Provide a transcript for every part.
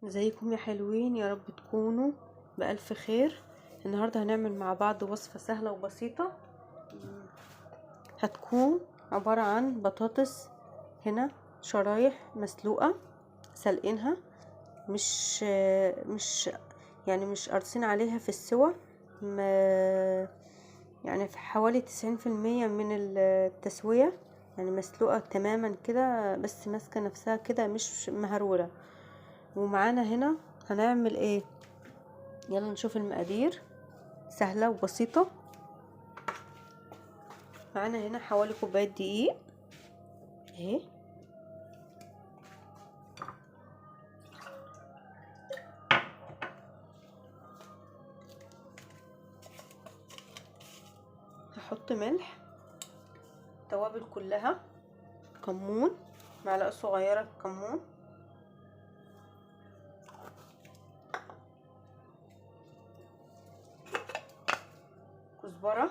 ازيكم يا حلوين؟ يا رب تكونوا بألف خير. النهاردة هنعمل مع بعض وصفة سهلة وبسيطة. هتكون عبارة عن بطاطس، هنا شرايح مسلوقة سلقينها، مش يعني مش قارصين عليها في السوا، يعني في حوالي 90% من التسوية، يعني مسلوقة تماما كده، بس ماسكة نفسها كده مش مهرولة. ومعانا هنا هنعمل ايه؟ يلا نشوف المقادير، سهلة وبسيطة. معانا هنا حوالي كوباية دقيق اهي، هحط ملح، توابل كلها، كمون، معلقة صغيرة كمون، كزبرة،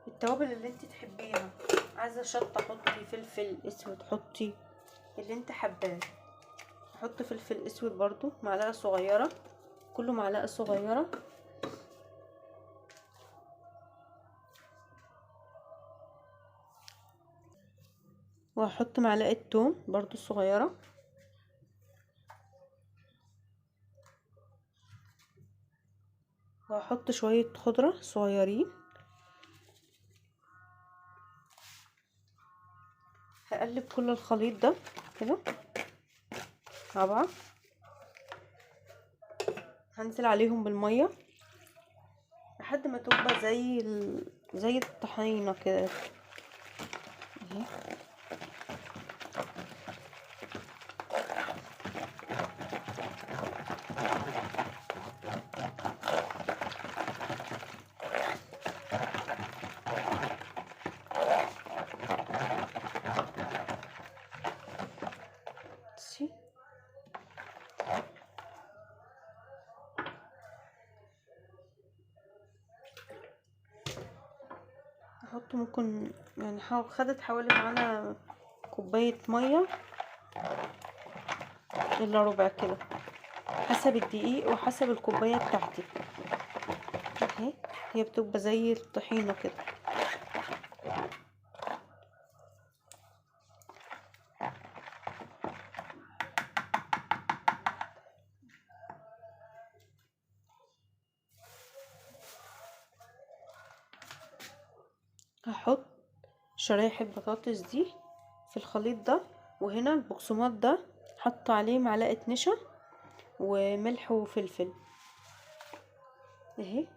التوابل اللي انت تحبيها. عايزة شطة حطي، فلفل اسود حطي اللي انت حباه. احط فلفل اسود برضو معلقة صغيرة، كله معلقة صغيرة. وهحط معلقة توم برضو صغيرة، وهحط شوية خضرة صغيرين. هقلب كل الخليط ده كده مع بعض، هنزل عليهم بالمية لحد ما تبقى زي الطحينة كده اهي. بصي احط ممكن يعني خدت حوالي معانا كوباية مية الا ربع كده، حسب الدقيق وحسب الكوباية بتاعتي اهي. هي بتبقى زي الطحينة كده. هحط شرايح البطاطس دي في الخليط ده، وهنا البقسماط ده حط عليه معلقة نشا وملح وفلفل اهي.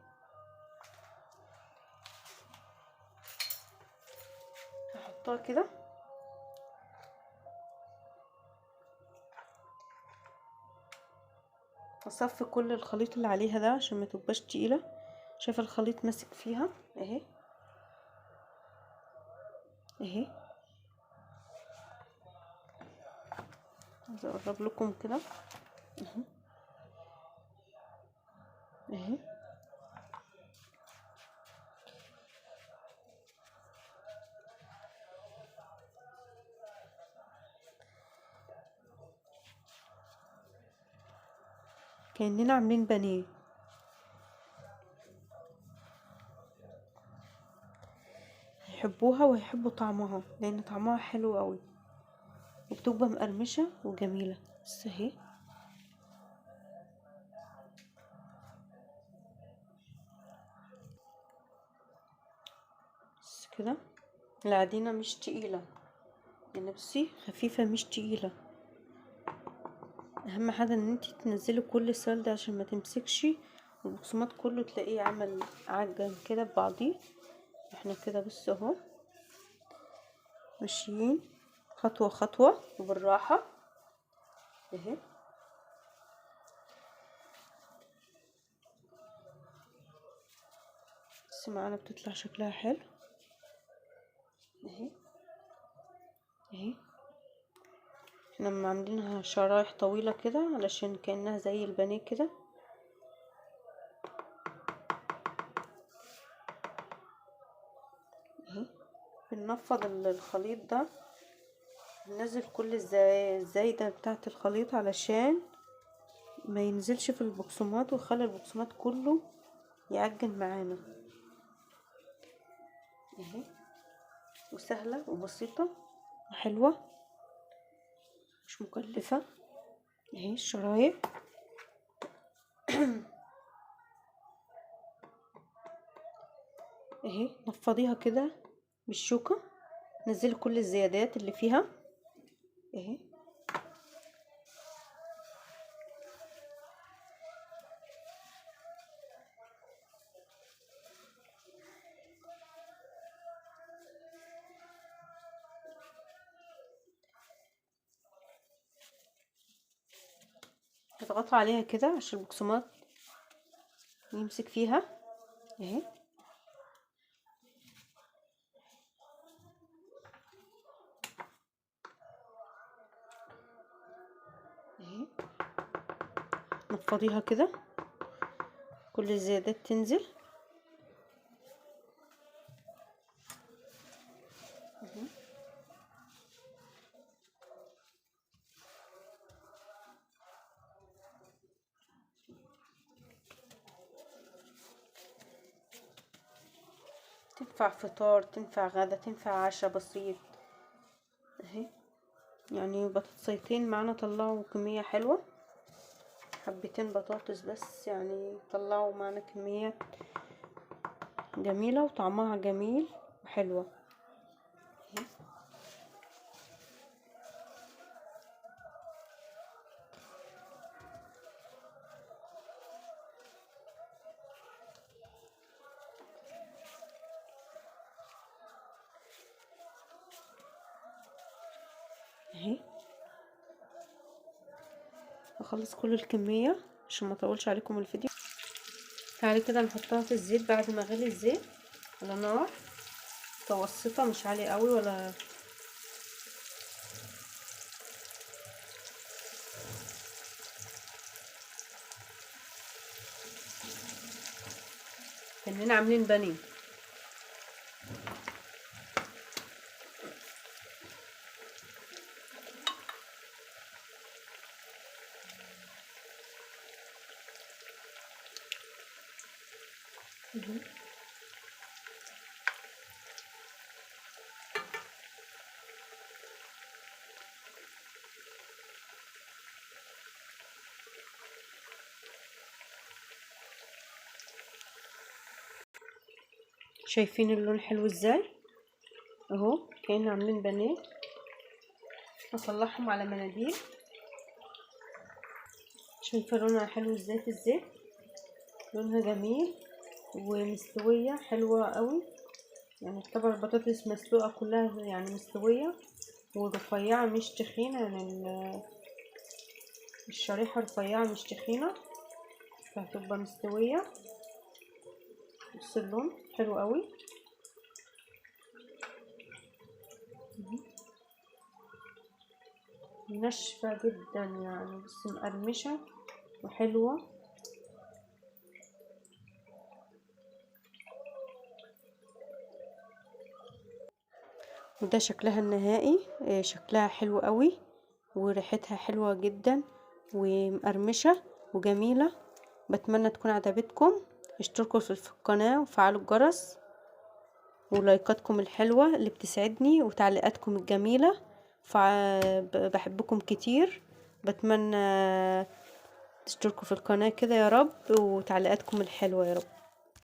هحطها كده، اصفي كل الخليط اللي عليها ده عشان ما تبقاش تقيله. شايفه الخليط ماسك فيها اهي اهي. عايزه اقرب لكم كده اهي اهي. كأننا عاملين بانيه. هيحبوها وهيحبوا طعمها لان طعمها حلو قوي وبتبقى مقرمشه وجميله. بس اهي بس كده. العجينه مش تقيله يعني، بصي خفيفه مش تقيله. اهم حاجه ان انتي تنزلي كل السائل ده عشان ما تمسكش، والبقسماط كله تلاقيه عمل عجن كده ببعضيه. احنا كده بس اهو ماشيين خطوه خطوه وبالراحه اهي. بس معانا بتطلع شكلها حلو اهي اهي. احنا عاملينها شرايح طويله كده علشان كأنها زي البانيه كده اهي. بننفض الخليط ده ننزل كل الزايدة بتاعة الخليط علشان ما ينزلش في البقسماط ويخلي البقسماط كله يعجن معانا اهي. وسهلة وبسيطة وحلوة مش مكلفة اهي الشرايح. اهي نفضيها كده بالشوكة، نزلي كل الزيادات اللي فيها اهي. اضغطوا عليها كده عشان البقسماط يمسك فيها اهي. اهي نفضيها كده كل الزيادات تنزل اهي. تنفع فطار، تنفع غدا، تنفع عشاء بسيط اهي. يعني بطاطسيتين معانا طلعوا كمية حلوة، حبتين بطاطس بس يعني طلعوا معانا كمية جميلة وطعمها جميل وحلوة اهي. اهي هخلص كل الكمية عشان ما اطولش عليكم الفيديو. تعالي كده نحطها في الزيت بعد ما غلي الزيت على نار متوسطة مش عالية قوي ولا كأننا عاملين بانيه. شايفين اللون حلو ازاي اهو، كأننا عاملين بانيه. هطلعهم على مناديل. شايفه لونها حلو ازاي في الزيت، لونها جميل ومستويه حلوه قوي. يعني تعتبر البطاطس مسلوقه كلها يعني مستويه ورفيعه مش تخينه، يعني الشريحه رفيعه مش تخينه فهتبقى مستويه. بص اللون حلو قوي ناشفه جدا يعني بس مقرمشه وحلوه. وده شكلها النهائي، شكلها حلو قوي وريحتها حلوة جدا ومقرمشة وجميلة. بتمنى تكون عجبتكم. اشتركوا في القناة وفعلوا الجرس ولايكاتكم الحلوة اللي بتسعدني وتعليقاتكم الجميلة. بحبكم كتير. بتمنى تشتركوا في القناة كده يا رب وتعليقاتكم الحلوة يا رب.